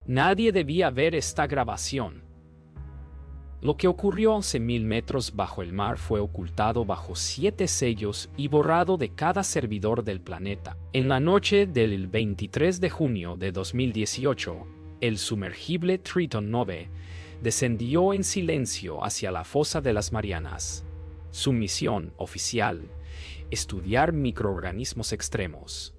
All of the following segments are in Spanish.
Nadie debía ver esta grabación. Lo que ocurrió a 11.000 metros bajo el mar fue ocultado bajo 7 sellos y borrado de cada servidor del planeta. En la noche del 23 de junio de 2018, el sumergible Triton 9 descendió en silencio hacia la fosa de las Marianas. Su misión oficial: estudiar microorganismos extremos.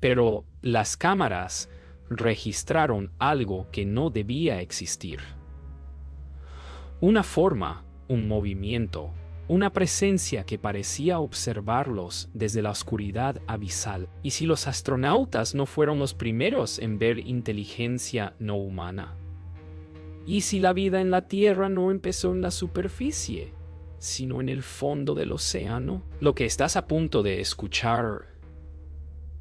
Pero las cámaras registraron algo que no debía existir. Una forma, un movimiento, una presencia que parecía observarlos desde la oscuridad abisal. ¿Y si los astronautas no fueron los primeros en ver inteligencia no humana? ¿Y si la vida en la Tierra no empezó en la superficie, sino en el fondo del océano? Lo que estás a punto de escuchar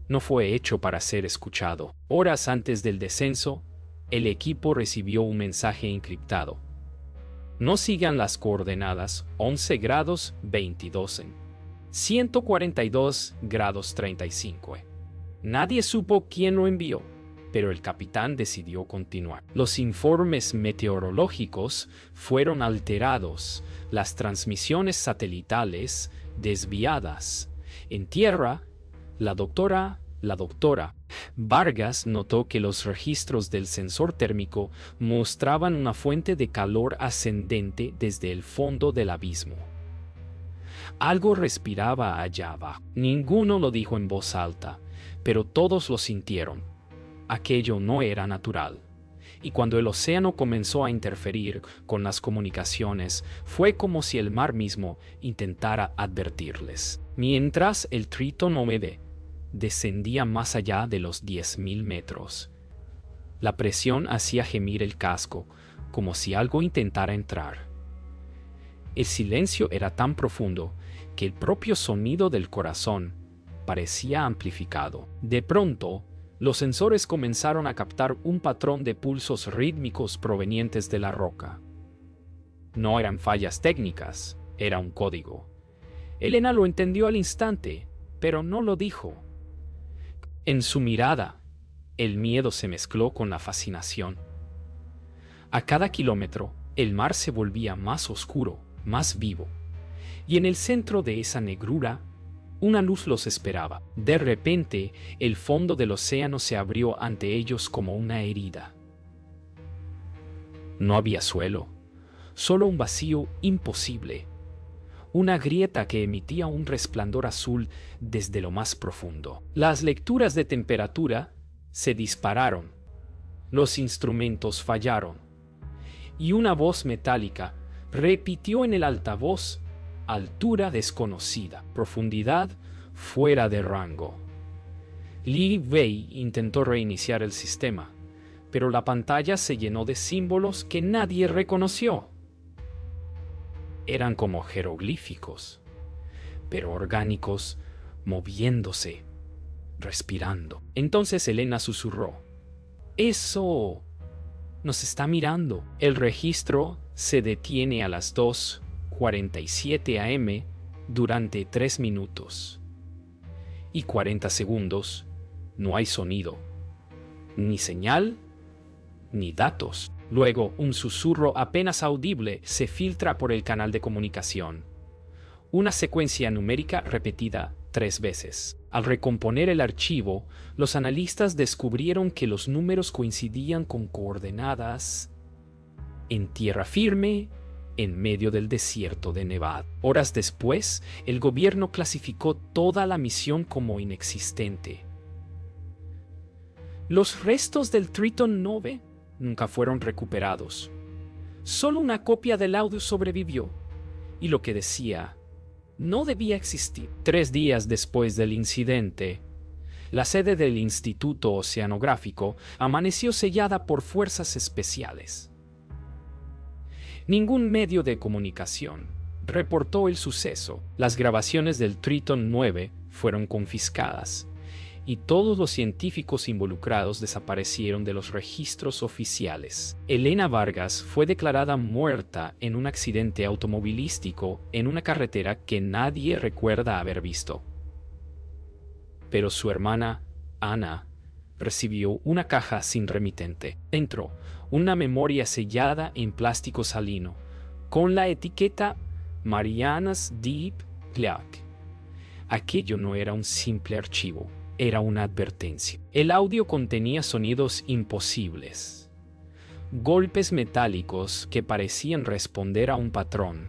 no fue hecho para ser escuchado. Horas antes del descenso, el equipo recibió un mensaje encriptado. No sigan las coordenadas 11 grados 22 en 142 grados 35. Nadie supo quién lo envió, pero el capitán decidió continuar. Los informes meteorológicos fueron alterados, las transmisiones satelitales desviadas. En tierra, la doctora Vargas notó que los registros del sensor térmico mostraban una fuente de calor ascendente desde el fondo del abismo. Algo respiraba allá abajo. Ninguno lo dijo en voz alta, pero todos lo sintieron. Aquello no era natural. Y cuando el océano comenzó a interferir con las comunicaciones, fue como si el mar mismo intentara advertirles. Mientras el Triton 9 descendía más allá de los 10.000 metros. La presión hacía gemir el casco, como si algo intentara entrar. El silencio era tan profundo que el propio sonido del corazón parecía amplificado. De pronto, los sensores comenzaron a captar un patrón de pulsos rítmicos provenientes de la roca. No eran fallas técnicas, era un código. Elena lo entendió al instante, pero no lo dijo. En su mirada, el miedo se mezcló con la fascinación. A cada kilómetro, el mar se volvía más oscuro, más vivo, y en el centro de esa negrura, una luz los esperaba. De repente, el fondo del océano se abrió ante ellos como una herida. No había suelo, solo un vacío imposible. Una grieta que emitía un resplandor azul desde lo más profundo. Las lecturas de temperatura se dispararon, los instrumentos fallaron, y una voz metálica repitió en el altavoz: altura desconocida, profundidad fuera de rango. Li Wei intentó reiniciar el sistema, pero la pantalla se llenó de símbolos que nadie reconoció. Eran como jeroglíficos, pero orgánicos, moviéndose, respirando. Entonces Elena susurró: «Eso nos está mirando». El registro se detiene a las 2:47 am durante 3 minutos. Y 40 segundos, no hay sonido, ni señal, ni datos. Luego, un susurro apenas audible se filtra por el canal de comunicación. Una secuencia numérica repetida 3 veces. Al recomponer el archivo, los analistas descubrieron que los números coincidían con coordenadas en tierra firme, en medio del desierto de Nevada. Horas después, el gobierno clasificó toda la misión como inexistente. Los restos del Triton 9 nunca fueron recuperados. Solo una copia del audio sobrevivió, y lo que decía no debía existir. 3 días después del incidente, la sede del Instituto Oceanográfico amaneció sellada por fuerzas especiales. Ningún medio de comunicación reportó el suceso. Las grabaciones del Triton 9 fueron confiscadas, y todos los científicos involucrados desaparecieron de los registros oficiales. Elena Vargas fue declarada muerta en un accidente automovilístico en una carretera que nadie recuerda haber visto. Pero su hermana, Ana, recibió una caja sin remitente. Dentro, una memoria sellada en plástico salino, con la etiqueta Marianas Deep Clock. Aquello no era un simple archivo, era una advertencia. El audio contenía sonidos imposibles. Golpes metálicos que parecían responder a un patrón.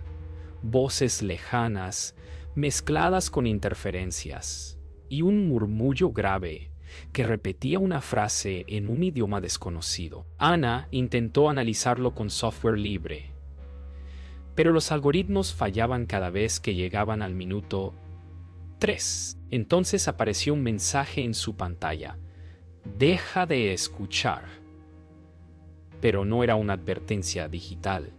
Voces lejanas, mezcladas con interferencias. Y un murmullo grave que repetía una frase en un idioma desconocido. Ana intentó analizarlo con software libre, pero los algoritmos fallaban cada vez que llegaban al minuto 3. Entonces apareció un mensaje en su pantalla. Deja de escuchar. Pero no era una advertencia digital.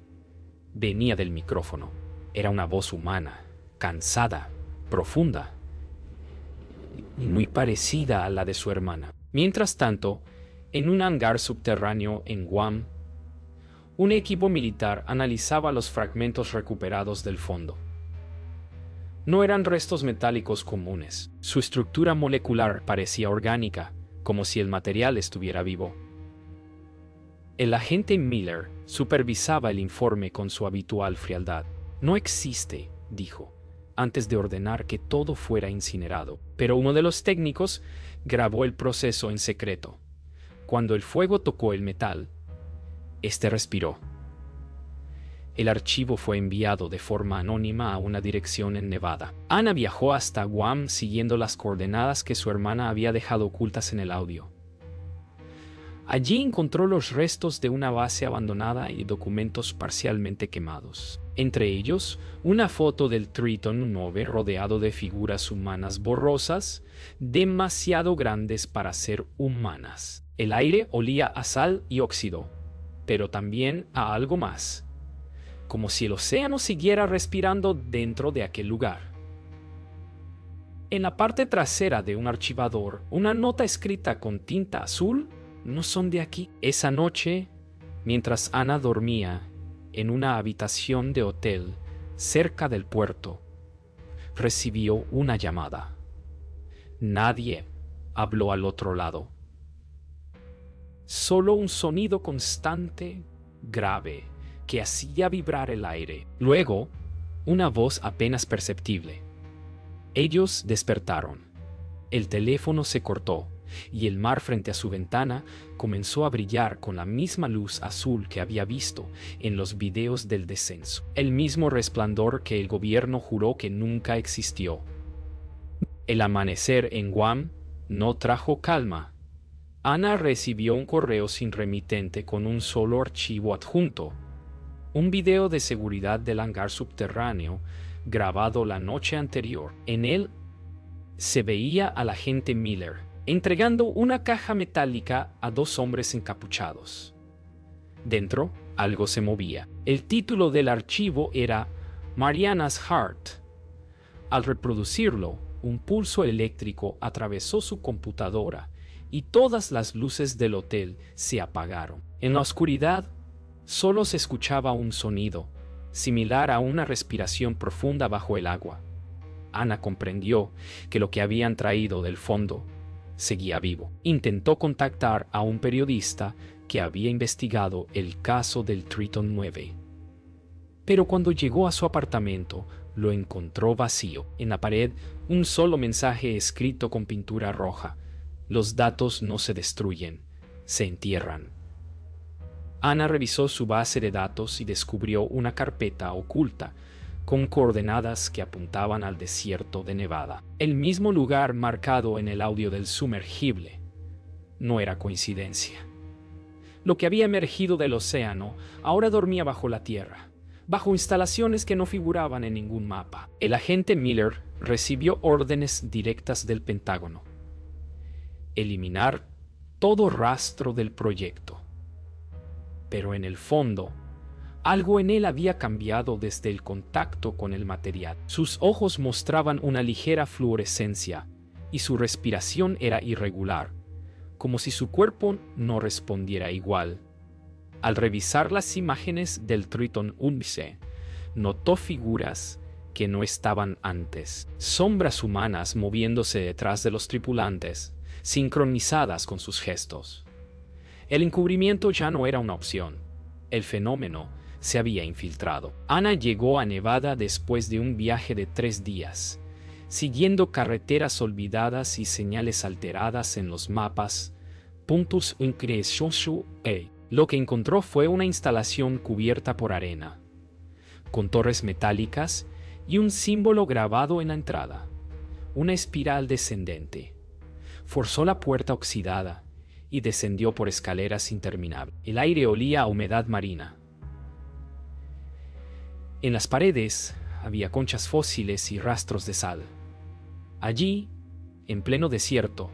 Venía del micrófono. Era una voz humana, cansada, profunda, y muy parecida a la de su hermana. Mientras tanto, en un hangar subterráneo en Guam, un equipo militar analizaba los fragmentos recuperados del fondo. No eran restos metálicos comunes. Su estructura molecular parecía orgánica, como si el material estuviera vivo. El agente Miller supervisaba el informe con su habitual frialdad. No existe, dijo, antes de ordenar que todo fuera incinerado. Pero uno de los técnicos grabó el proceso en secreto. Cuando el fuego tocó el metal, este respiró. El archivo fue enviado de forma anónima a una dirección en Nevada. Ana viajó hasta Guam siguiendo las coordenadas que su hermana había dejado ocultas en el audio. Allí encontró los restos de una base abandonada y documentos parcialmente quemados. Entre ellos, una foto del Triton 9 rodeado de figuras humanas borrosas, demasiado grandes para ser humanas. El aire olía a sal y óxido, pero también a algo más, como si el océano siguiera respirando dentro de aquel lugar. En la parte trasera de un archivador, una nota escrita con tinta azul: no son de aquí. Esa noche, mientras Ana dormía en una habitación de hotel cerca del puerto, recibió una llamada. Nadie habló al otro lado. Solo un sonido constante, grave, que hacía vibrar el aire. Luego, una voz apenas perceptible. Ellos despertaron. El teléfono se cortó y el mar frente a su ventana comenzó a brillar con la misma luz azul que había visto en los videos del descenso. El mismo resplandor que el gobierno juró que nunca existió. El amanecer en Guam no trajo calma. Ana recibió un correo sin remitente con un solo archivo adjunto. Un video de seguridad del hangar subterráneo grabado la noche anterior. En él se veía al agente Miller entregando una caja metálica a dos hombres encapuchados. Dentro, algo se movía. El título del archivo era Mariana's Heart. Al reproducirlo, un pulso eléctrico atravesó su computadora y todas las luces del hotel se apagaron. En la oscuridad, solo se escuchaba un sonido, similar a una respiración profunda bajo el agua. Ana comprendió que lo que habían traído del fondo seguía vivo. Intentó contactar a un periodista que había investigado el caso del Triton 9. Pero cuando llegó a su apartamento, lo encontró vacío. En la pared, un solo mensaje escrito con pintura roja: los datos no se destruyen, se entierran. Ana revisó su base de datos y descubrió una carpeta oculta con coordenadas que apuntaban al desierto de Nevada. El mismo lugar marcado en el audio del sumergible. No era coincidencia. Lo que había emergido del océano ahora dormía bajo la tierra, bajo instalaciones que no figuraban en ningún mapa. El agente Miller recibió órdenes directas del Pentágono: eliminar todo rastro del proyecto. Pero en el fondo, algo en él había cambiado desde el contacto con el material. Sus ojos mostraban una ligera fluorescencia y su respiración era irregular, como si su cuerpo no respondiera igual. Al revisar las imágenes del Triton 11, notó figuras que no estaban antes. Sombras humanas moviéndose detrás de los tripulantes, sincronizadas con sus gestos. El encubrimiento ya no era una opción. El fenómeno se había infiltrado. Ana llegó a Nevada después de un viaje de 3 días, siguiendo carreteras olvidadas y señales alteradas en los mapas. Lo que encontró fue una instalación cubierta por arena, con torres metálicas y un símbolo grabado en la entrada, una espiral descendente. Forzó la puerta oxidada y descendió por escaleras interminables. El aire olía a humedad marina. En las paredes había conchas fósiles y rastros de sal. Allí, en pleno desierto,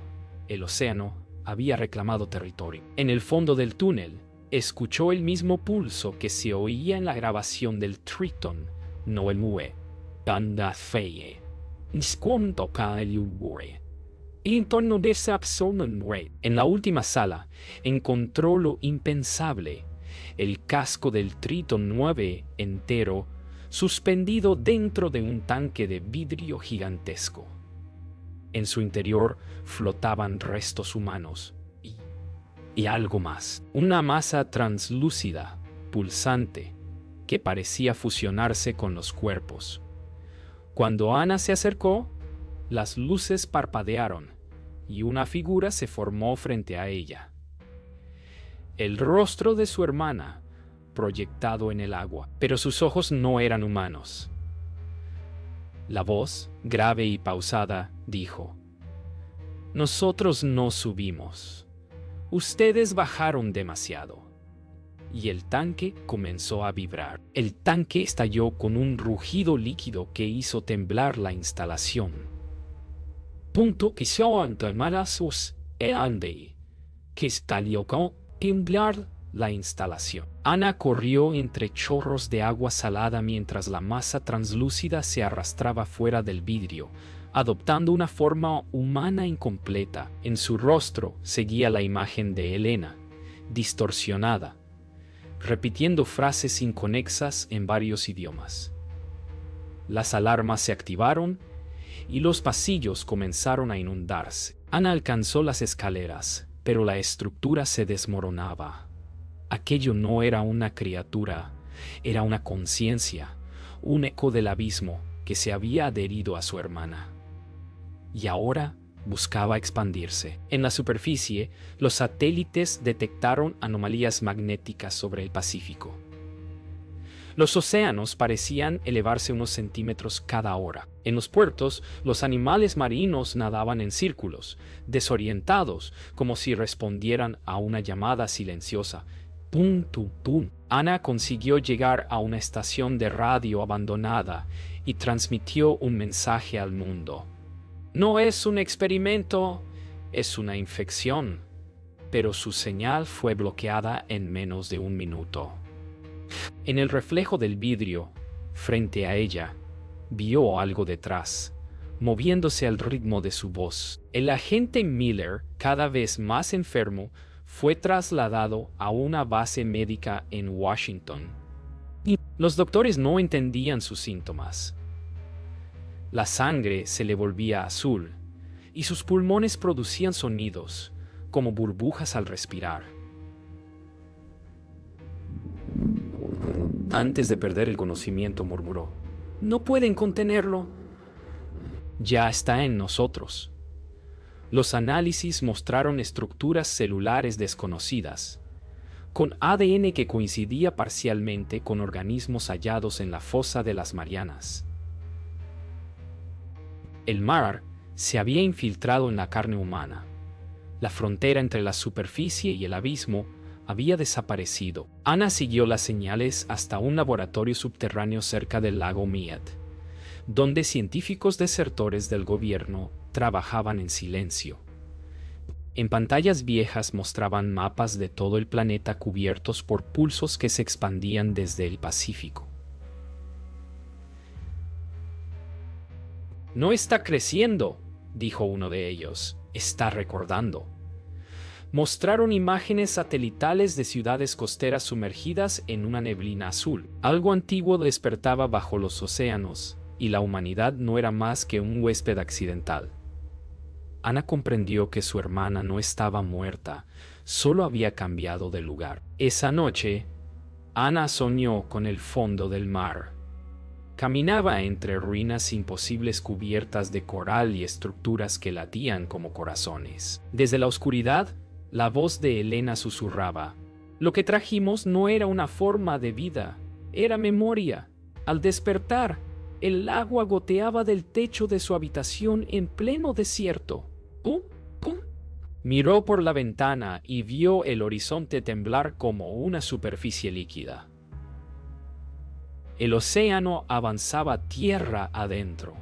el océano había reclamado territorio. En el fondo del túnel, escuchó el mismo pulso que se oía en la grabación del Triton, no el Mue. Tanda feye. Niscuanto ka el Uwe. En la última sala, encontró lo impensable: el casco del Triton 9 entero, suspendido dentro de un tanque de vidrio gigantesco. En su interior flotaban restos humanos y algo más, una masa translúcida, pulsante, que parecía fusionarse con los cuerpos. Cuando Ana se acercó, las luces parpadearon y una figura se formó frente a ella. El rostro de su hermana, proyectado en el agua, pero sus ojos no eran humanos. La voz, grave y pausada, dijo: «Nosotros no subimos. Ustedes bajaron demasiado». Y el tanque comenzó a vibrar. El tanque estalló con un rugido líquido que hizo temblar la instalación. Que estalló con temblar la instalación. Ana corrió entre chorros de agua salada mientras la masa translúcida se arrastraba fuera del vidrio, adoptando una forma humana incompleta. En su rostro seguía la imagen de Elena, distorsionada, repitiendo frases inconexas en varios idiomas. Las alarmas se activaron y los pasillos comenzaron a inundarse. Ana alcanzó las escaleras, pero la estructura se desmoronaba. Aquello no era una criatura, era una conciencia, un eco del abismo que se había adherido a su hermana. Y ahora buscaba expandirse. En la superficie, los satélites detectaron anomalías magnéticas sobre el Pacífico. Los océanos parecían elevarse unos centímetros cada hora. En los puertos, los animales marinos nadaban en círculos, desorientados, como si respondieran a una llamada silenciosa. Pum, tum, tum. Ana consiguió llegar a una estación de radio abandonada y transmitió un mensaje al mundo. No es un experimento, es una infección. Pero su señal fue bloqueada en menos de 1 minuto. En el reflejo del vidrio, frente a ella, vio algo detrás, moviéndose al ritmo de su voz. El agente Miller, cada vez más enfermo, fue trasladado a una base médica en Washington. Los doctores no entendían sus síntomas. La sangre se le volvía azul y sus pulmones producían sonidos, como burbujas al respirar. Antes de perder el conocimiento, murmuró: «No pueden contenerlo». «Ya está en nosotros». Los análisis mostraron estructuras celulares desconocidas, con ADN que coincidía parcialmente con organismos hallados en la fosa de las Marianas. El mar se había infiltrado en la carne humana. La frontera entre la superficie y el abismo había desaparecido. Ana siguió las señales hasta un laboratorio subterráneo cerca del lago Mead, donde científicos desertores del gobierno trabajaban en silencio. En pantallas viejas mostraban mapas de todo el planeta cubiertos por pulsos que se expandían desde el Pacífico. «No está creciendo», dijo uno de ellos, «está recordando». Mostraron imágenes satelitales de ciudades costeras sumergidas en una neblina azul. Algo antiguo despertaba bajo los océanos, y la humanidad no era más que un huésped accidental. Ana comprendió que su hermana no estaba muerta, solo había cambiado de lugar. Esa noche, Ana soñó con el fondo del mar. Caminaba entre ruinas imposibles cubiertas de coral y estructuras que latían como corazones. Desde la oscuridad, la voz de Elena susurraba: «Lo que trajimos no era una forma de vida, era memoria». Al despertar, el agua goteaba del techo de su habitación en pleno desierto. ¡Pum! ¡Pum! Miró por la ventana y vio el horizonte temblar como una superficie líquida. El océano avanzaba tierra adentro,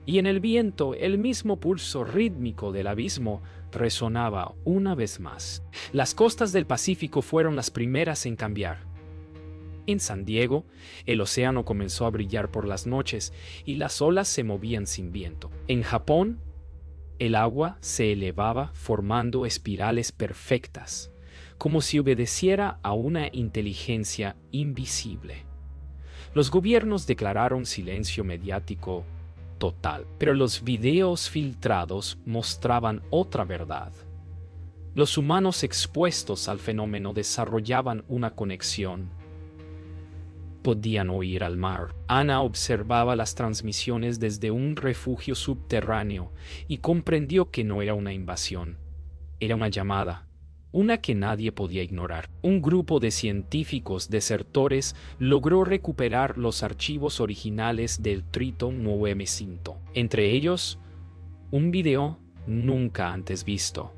y en el viento el mismo pulso rítmico del abismo resonaba una vez más. Las costas del Pacífico fueron las primeras en cambiar. En San Diego, el océano comenzó a brillar por las noches y las olas se movían sin viento. En Japón, el agua se elevaba formando espirales perfectas, como si obedeciera a una inteligencia invisible. Los gobiernos declararon silencio mediático total, pero los videos filtrados mostraban otra verdad. Los humanos expuestos al fenómeno desarrollaban una conexión. Podían oír al mar. Ana observaba las transmisiones desde un refugio subterráneo y comprendió que no era una invasión, era una llamada. Una que nadie podía ignorar. Un grupo de científicos desertores logró recuperar los archivos originales del Triton 900. Entre ellos, un video nunca antes visto.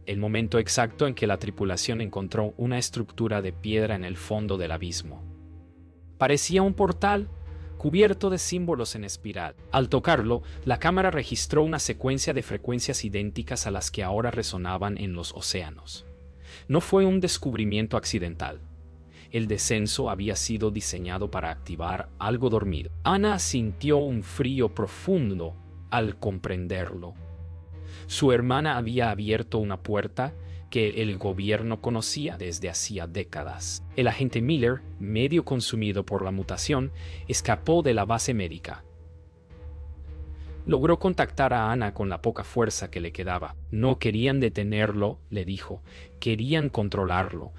El momento exacto en que la tripulación encontró una estructura de piedra en el fondo del abismo. Parecía un portal cubierto de símbolos en espiral. Al tocarlo, la cámara registró una secuencia de frecuencias idénticas a las que ahora resonaban en los océanos. No fue un descubrimiento accidental. El descenso había sido diseñado para activar algo dormido. Ana sintió un frío profundo al comprenderlo. Su hermana había abierto una puerta que el gobierno conocía desde hacía décadas. El agente Miller, medio consumido por la mutación, escapó de la base médica. Logró contactar a Ana con la poca fuerza que le quedaba. No querían detenerlo, le dijo, querían controlarlo.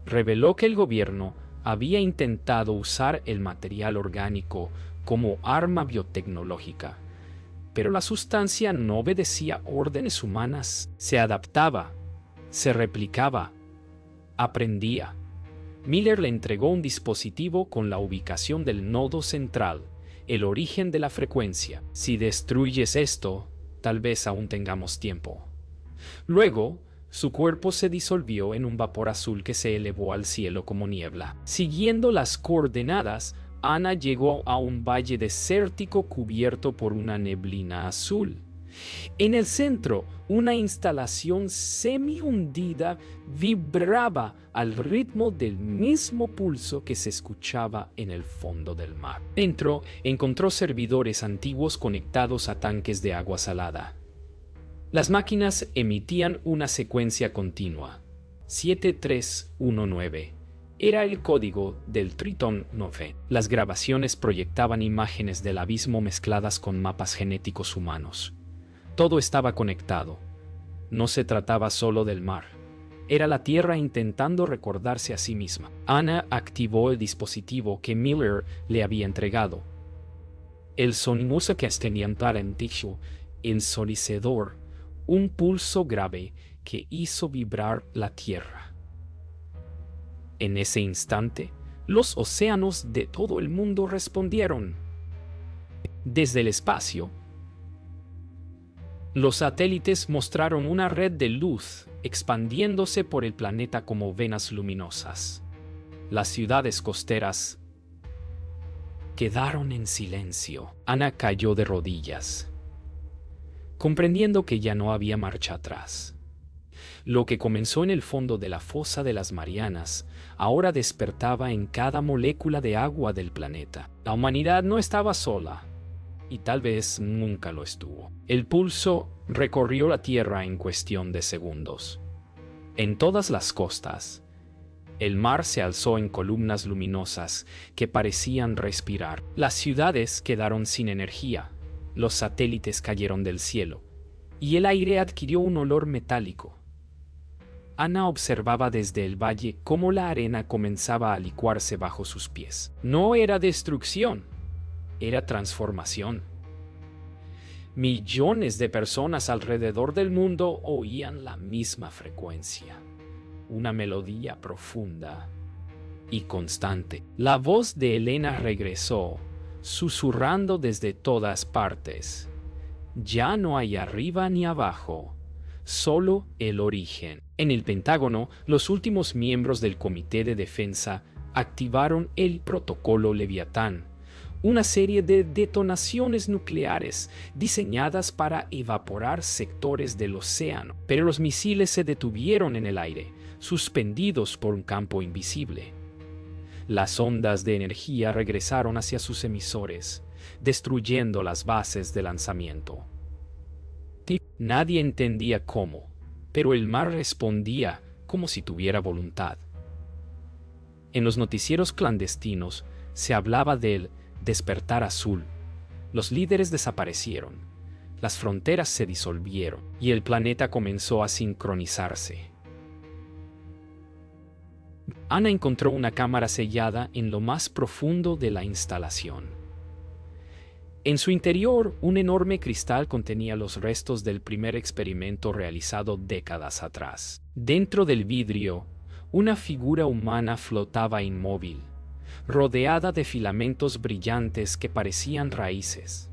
Reveló que el gobierno había intentado usar el material orgánico como arma biotecnológica, pero la sustancia no obedecía órdenes humanas, se adaptaba, se replicaba, aprendía. Miller le entregó un dispositivo con la ubicación del nodo central, el origen de la frecuencia. Si destruyes esto, tal vez aún tengamos tiempo. Luego, su cuerpo se disolvió en un vapor azul que se elevó al cielo como niebla. Siguiendo las coordenadas, Ana llegó a un valle desértico cubierto por una neblina azul. En el centro, una instalación semi-hundida vibraba al ritmo del mismo pulso que se escuchaba en el fondo del mar. Dentro, encontró servidores antiguos conectados a tanques de agua salada. Las máquinas emitían una secuencia continua. 7319. Era el código del Triton 9. Las grabaciones proyectaban imágenes del abismo mezcladas con mapas genéticos humanos. Todo estaba conectado. No se trataba solo del mar. Era la Tierra intentando recordarse a sí misma. Ana activó el dispositivo que Miller le había entregado. El sonido que tenía en dicho ensordecedor, un pulso grave que hizo vibrar la Tierra. En ese instante, los océanos de todo el mundo respondieron. Desde el espacio, los satélites mostraron una red de luz expandiéndose por el planeta como venas luminosas. Las ciudades costeras quedaron en silencio. Ana cayó de rodillas, comprendiendo que ya no había marcha atrás. Lo que comenzó en el fondo de la fosa de las Marianas ahora despertaba en cada molécula de agua del planeta. La humanidad no estaba sola, y tal vez nunca lo estuvo. El pulso recorrió la Tierra en cuestión de segundos. En todas las costas, el mar se alzó en columnas luminosas que parecían respirar. Las ciudades quedaron sin energía, los satélites cayeron del cielo, y el aire adquirió un olor metálico. Ana observaba desde el valle cómo la arena comenzaba a licuarse bajo sus pies. No era destrucción, era transformación. Millones de personas alrededor del mundo oían la misma frecuencia, una melodía profunda y constante. La voz de Elena regresó, susurrando desde todas partes. Ya no hay arriba ni abajo, solo el origen. En el Pentágono, los últimos miembros del Comité de Defensa activaron el Protocolo Leviatán, una serie de detonaciones nucleares diseñadas para evaporar sectores del océano. Pero los misiles se detuvieron en el aire, suspendidos por un campo invisible. Las ondas de energía regresaron hacia sus emisores, destruyendo las bases de lanzamiento. Nadie entendía cómo, pero el mar respondía como si tuviera voluntad. En los noticieros clandestinos se hablaba del despertar azul. Los líderes desaparecieron, las fronteras se disolvieron y el planeta comenzó a sincronizarse. Ana encontró una cámara sellada en lo más profundo de la instalación. En su interior, un enorme cristal contenía los restos del primer experimento realizado décadas atrás. Dentro del vidrio, una figura humana flotaba inmóvil, rodeada de filamentos brillantes que parecían raíces.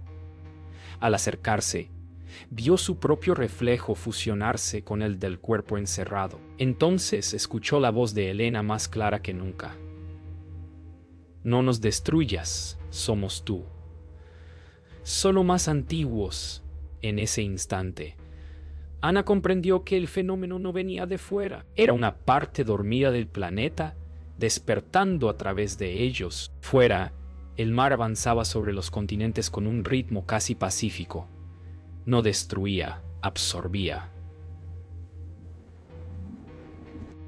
Al acercarse, vio su propio reflejo fusionarse con el del cuerpo encerrado. Entonces escuchó la voz de Elena más clara que nunca. No nos destruyas, somos tú. Solo más antiguos. En ese instante, Ana comprendió que el fenómeno no venía de fuera. Era una parte dormida del planeta, despertando a través de ellos. Fuera, el mar avanzaba sobre los continentes con un ritmo casi pacífico. No destruía, absorbía.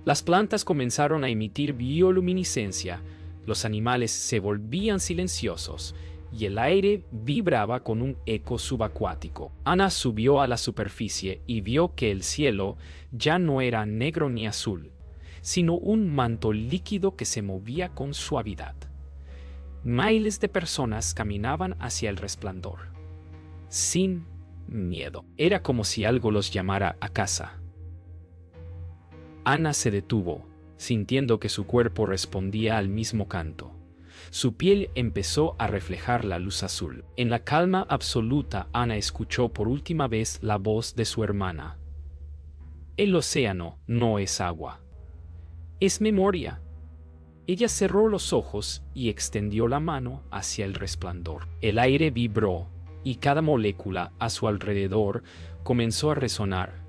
Las plantas comenzaron a emitir bioluminiscencia, los animales se volvían silenciosos y el aire vibraba con un eco subacuático. Ana subió a la superficie y vio que el cielo ya no era negro ni azul, sino un manto líquido que se movía con suavidad. Miles de personas caminaban hacia el resplandor, sin miedo. Era como si algo los llamara a casa. Ana se detuvo, sintiendo que su cuerpo respondía al mismo canto. Su piel empezó a reflejar la luz azul. En la calma absoluta, Ana escuchó por última vez la voz de su hermana. El océano no es agua, es memoria. Ella cerró los ojos y extendió la mano hacia el resplandor. El aire vibró y cada molécula a su alrededor comenzó a resonar.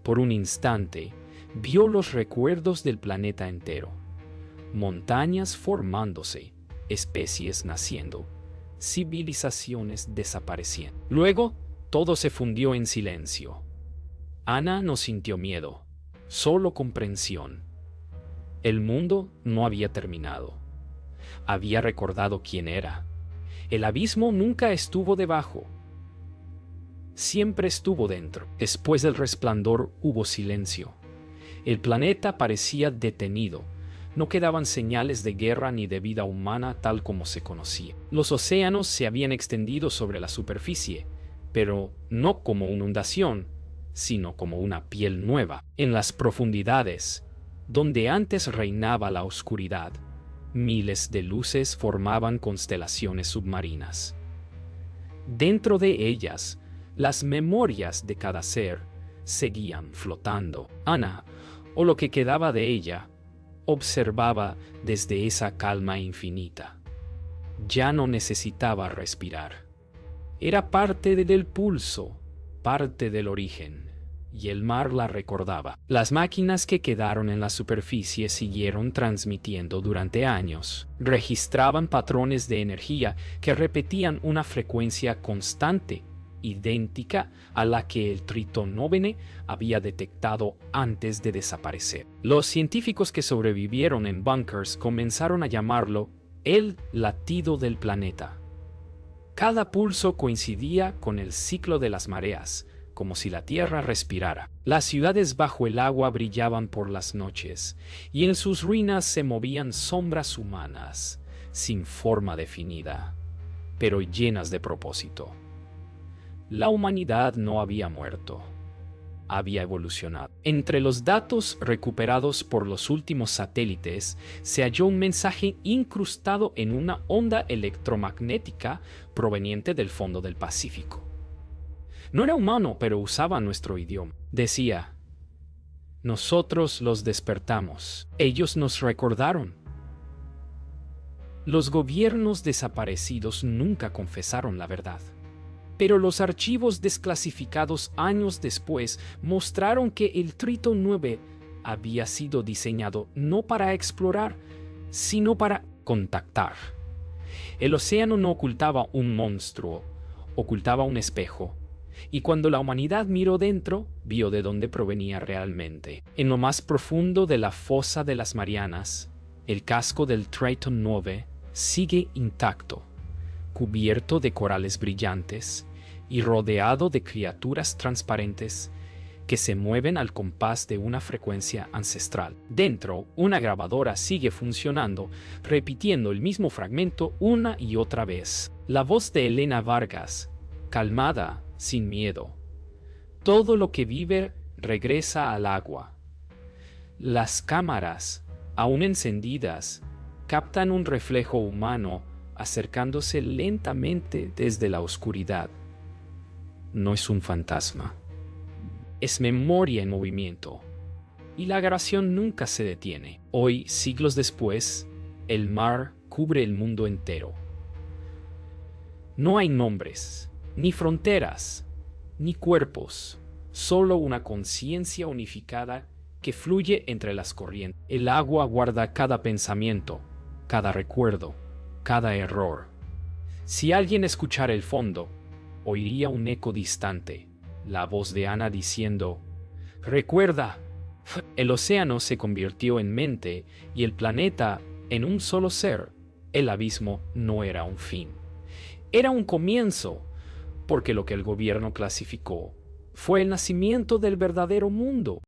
Por un instante, vio los recuerdos del planeta entero. Montañas formándose, especies naciendo, civilizaciones desapareciendo. Luego, todo se fundió en silencio. Ana no sintió miedo, solo comprensión. El mundo no había terminado. Había recordado quién era. El abismo nunca estuvo debajo. Siempre estuvo dentro. Después del resplandor hubo silencio. El planeta parecía detenido. No quedaban señales de guerra ni de vida humana tal como se conocía. Los océanos se habían extendido sobre la superficie, pero no como inundación, sino como una piel nueva. En las profundidades, donde antes reinaba la oscuridad, miles de luces formaban constelaciones submarinas. Dentro de ellas, las memorias de cada ser seguían flotando. Ana, o lo que quedaba de ella, observaba desde esa calma infinita. Ya no necesitaba respirar. Era parte del pulso, parte del origen, y el mar la recordaba. Las máquinas que quedaron en la superficie siguieron transmitiendo durante años. Registraban patrones de energía que repetían una frecuencia constante, idéntica a la que el Tritón 9 había detectado antes de desaparecer. Los científicos que sobrevivieron en bunkers comenzaron a llamarlo el latido del planeta. Cada pulso coincidía con el ciclo de las mareas, como si la tierra respirara. Las ciudades bajo el agua brillaban por las noches, y en sus ruinas se movían sombras humanas, sin forma definida, pero llenas de propósito. La humanidad no había muerto, había evolucionado. Entre los datos recuperados por los últimos satélites se halló un mensaje incrustado en una onda electromagnética proveniente del fondo del Pacífico. No era humano, pero usaba nuestro idioma. Decía: nosotros los despertamos, ellos nos recordaron. Los gobiernos desaparecidos nunca confesaron la verdad. Pero los archivos desclasificados años después mostraron que el Triton 9 había sido diseñado no para explorar, sino para contactar. El océano no ocultaba un monstruo, ocultaba un espejo. Y cuando la humanidad miró dentro, vio de dónde provenía realmente. En lo más profundo de la fosa de las Marianas, el casco del Triton 9 sigue intacto, cubierto de corales brillantes y rodeado de criaturas transparentes que se mueven al compás de una frecuencia ancestral. Dentro, una grabadora sigue funcionando, repitiendo el mismo fragmento una y otra vez. La voz de Elena Vargas, calmada, sin miedo. Todo lo que vive regresa al agua. Las cámaras, aún encendidas, captan un reflejo humano acercándose lentamente desde la oscuridad. No es un fantasma. Es memoria en movimiento. Y la grabación nunca se detiene. Hoy, siglos después, el mar cubre el mundo entero. No hay nombres, ni fronteras, ni cuerpos, solo una conciencia unificada que fluye entre las corrientes. El agua guarda cada pensamiento, cada recuerdo, cada error. Si alguien escuchara el fondo, oiría un eco distante, la voz de Ana diciendo: «Recuerda». El océano se convirtió en mente y el planeta en un solo ser. El abismo no era un fin. Era un comienzo, porque lo que el gobierno clasificó fue el nacimiento del verdadero mundo.